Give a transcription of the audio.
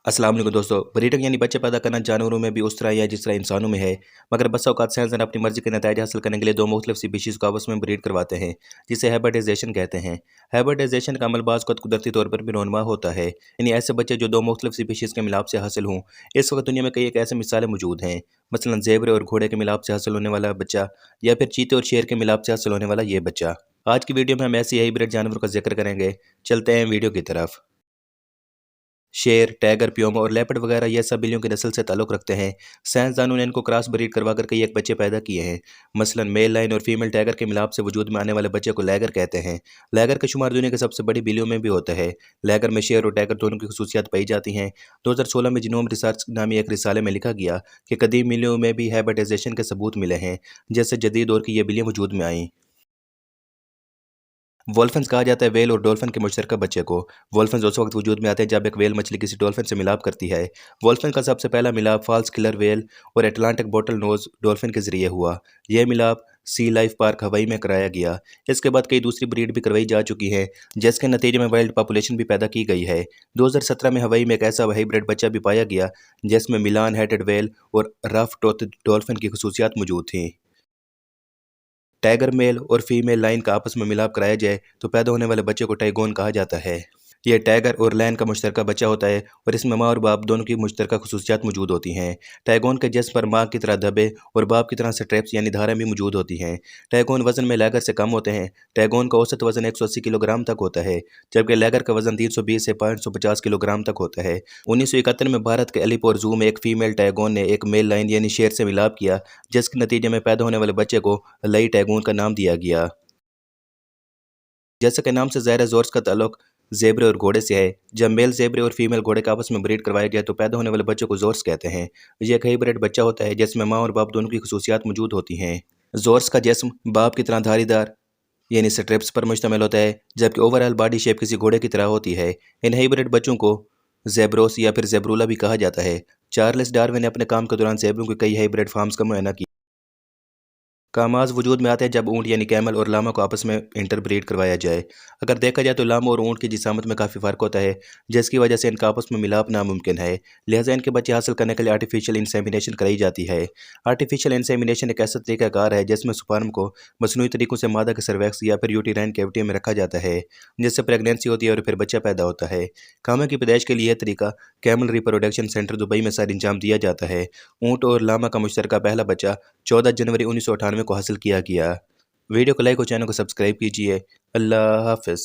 अस्सलाम वालेकुम दोस्तों। ब्रीडिंग यानी बच्चे पैदा करना जानवरों में भी उस तरह ही है जिस तरह इंसानों में है, मगर बसा औकात साइंसदान अपनी मर्जी के नतीजे हासिल करने के लिए दो मुख्तलिफ स्पीशीज़ को आपस में ब्रीड करवाते हैं, जिसे हाइब्रिडाइजेशन कहते हैं। हाइब्रिडाइजेशन का अमल बाज़ वक़्त कुदरती तौर पर भी रोनुमा होता है, यानी ऐसे बच्चे जो दो मुख्तलिफ स्पीशीज़ के मिलाप से हासिल हों। इस वक्त दुनिया में कई एक ऐसे मिसालें मौजूद हैं, मसलन ज़ेबरे और घोड़े के मिलाप से हासिल होने वाला बच्चा, या फिर चीते और शेर के मिलाप से हासिल होने वाला ये बच्चा। आज की वीडियो में हम ऐसी हाइब्रिड जानवरों का जिक्र करेंगे। चलते हैं वीडियो की तरफ। शेर, टाइगर, प्यूमा और लेपर्ड वगैरह ये सब बिल्लियों की नस्ल से ताल्लुक़ रखते हैं। साइंसदानों ने इनको क्रॉस ब्रीड करवा कर कई एक बच्चे पैदा किए हैं। मसलन मेल लाइन और फीमेल टाइगर के मिलाप से वजूद में आने वाले बच्चे को लैगर कहते हैं। लैगर का शुमार दुनिया की सबसे बड़ी बिल्लियों में भी होता है। लैगर में शेर और टाइगर दोनों की खसूसियात पाई जाती हैं। 2016 में जीनोम रिसर्च नामी एक रिसाले में लिखा गया कि कदीम बिल्लियों में भी हाइब्रिडाइजेशन के सबूत मिले हैं, जैसे जदीद दौर की ये बिल्लियाँ वजूद में आईं। वोल्फिन्स कहा जाता है वेल और डॉल्फिन के मुश्तरका बच्चे को। वोल्फिन्स उस वक्त वजूद में आते हैं जब एक वेल मछली किसी डॉल्फिन से मिलाप करती है। वोल्फिन का सबसे पहला मिलाप फॉल्स किलर वेल और एटलांटिक बोटल नोज डॉल्फिन के जरिए हुआ। यह मिलाप सी लाइफ पार्क हवाई में कराया गया। इसके बाद कई दूसरी ब्रीड भी करवाई जा चुकी हैं, जिसके नतीजे में वाइल्ड पॉपुलेशन भी पैदा की गई है। 2017 में हवाई में एक ऐसा हाइब्रिड बच्चा भी पाया गया जिसमें मिलान हेडेड वेल और रफ टोथ डॉल्फिन की खसूसियात मौजूद थीं। टाइगर मेल और फीमेल लाइन का आपस में मिलाप कराया जाए तो पैदा होने वाले बच्चे को टाइगोन कहा जाता है। यह टाइगर और लायन का मुश्तरका बच्चा होता है और इसमें माँ और बाप दोनों की मुश्तरका खसूसियात मौजूद होती हैं। टाइगोन के जिस्म पर माँ की तरह धब्बे और बाप की तरह स्ट्रैप्स यानी धारें भी मौजूद होती हैं। टाइगोन वजन में लैगर से कम होते हैं। टाइगोन का औसत वजन 180 किलोग्राम तक होता है, जबकि लैगर का वजन 320 से 550 किलोग्राम तक होता है। 1971 में भारत के अलीपुर जू में एक फीमेल टाइगोन ने एक मेल लाइन यानी शेर से मिलाप किया, जिसके नतीजे में पैदा होने वाले बच्चे को लई टाइगोन का नाम दिया गया। जैसा कि नाम से ज़ाहिर है, ज़ोर्स का ताल्लुक ज़ेबरे और घोड़े से है। जब मेल ज़ेबरे और फीमेल घोड़े का आपस में ब्रीड करवाया जाए तो पैदा होने वाले बच्चों को ज़ोर्स कहते हैं। ये एक हाइब्रिड बच्चा होता है जिसमें माँ और बाप दोनों की खसूसियात मौजूद होती हैं। ज़ोर्स का जिस्म बाप की तरह धारीदार यानी स्ट्रिप्स पर मुश्तमिल होता है, जबकि ओवरऑल बॉडी शेप किसी घोड़े की तरह होती है। इन हाइब्रिड बच्चों को ज़ेब्रोस या फिर ज़ेब्रूला भी कहा जाता है। चार्ल्स डार्विन ने अपने काम के दौरान ज़ेबरों के कई हाइब्रिड फार्म्स का मुआयना किया। कामाज वजूद में आते हैं जब ऊँट यानी कैमल और लामा को आपस में इंटरब्रीड करवाया जाए। अगर देखा जाए तो लामा और ऊँट की जिसामत में काफ़ी फ़र्क होता है, जिसकी वजह से इनका आपस में मिलाप नामुमकिन है। लिहाजा इनके बच्चे हासिल करने के लिए आर्टिफिशियल इंसेमिनेशन कराई जाती है। आर्टिफिशियल इंसेमिनेशन एक ऐसा तरीकाकार है जिसमें स्पर्म को मसनूई तरीकों से मादा के सर्वैक्स या फिर यूटेराइन कैविटी में रखा जाता है, जिससे प्रेगनेंसी होती है और फिर बच्चा पैदा होता है। कामे की पैदाइश के लिए यह तरीका कैमल रिप्रोडक्शन सेंटर दुबई में सर अंजाम दिया जाता है। ऊँट और लामा का मुश्तरका पहला बच्चा 14 जनवरी 1998 को हासिल किया गया। वीडियो को लाइक और चैनल को सब्सक्राइब कीजिए। अल्लाह हाफ़िज़।